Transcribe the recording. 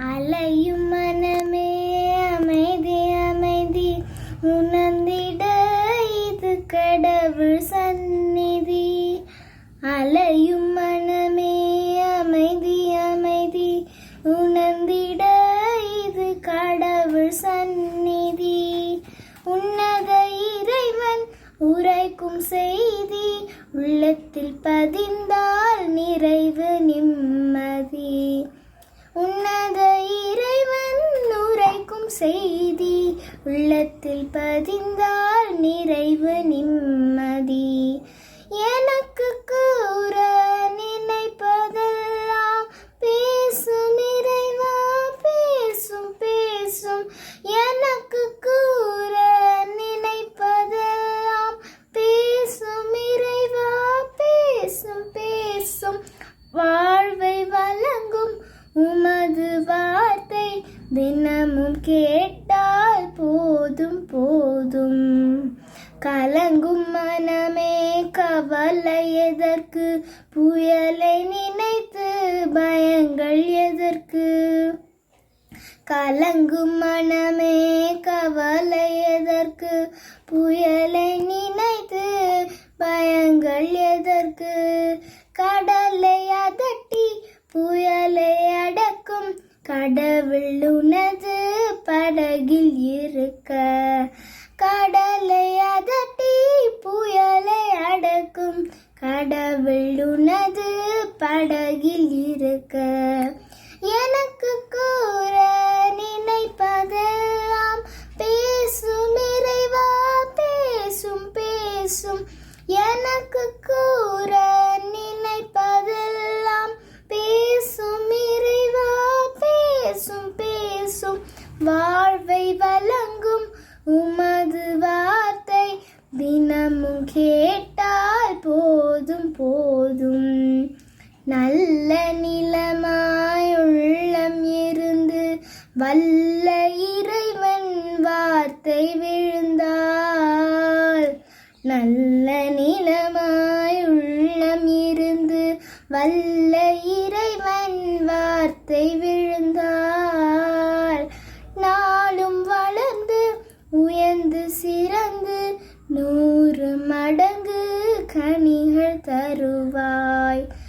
அலையும் மனமே அமைதி அமைதி உணர்ந்திட இது கடவுள் சந்நிதி. அலையும் மனமே அமைதி அமைதி உணர்ந்திட இது கடவுள் சந்நிதி. உன்னத இறைவன் உரைக்கும் செய்தி உள்ளத்தில் பதிந்தால் நிறைவு நிம்மதி. உன்னத இறைவன் உரைக்கும் செய்தி உள்ளத்தில் பதிந்தால் நிறைவு நிம்மதி. எனக்கு கூற நினைப்பதெல்லாம் பேசும் இறைவா பேசும் பேசும். எனக்கு கூற நினைப்பதெல்லாம் பேசும் இறைவா பேசும் பேசும். வாழ்வை வழங்கும் உமது வார்த்தை தினமும் கேட்டால் போதும் போதும். கலங்கும் மனமே கவலை எதற்கு, புயலை நினைத்து பயங்கள் எதற்கு. கலங்கும் மனமே கவலை எதற்கு, புயலை நினைத்து பயங்கள் எதற்கு. கடலை அதட்டி புயலை அடக்கும் கடவுள் உனது படகில் இருக்க. கடலை அதட்டி புயலை அடக்கும் கடவுள் உனது படகில் இருக்க. எனக்கு கூற நினைப்பதெல்லாம் பேசும் இறைவா பேசும் பேசும். எனக்கு கூற நினைப்பதெல்லாம் பேசும் இறைவா பேசும் பேசும். வாழ்வை வழங்கும் உமது வார்த்தை தினமும் கேட்டால் போதும் போதும். நல்ல நிலமாய் உள்ளம் இருந்து வல்ல இறைவன் வார்த்தை விழுந்தால். நல்ல நிலமாய் உள்ளம் இருந்து வல்ல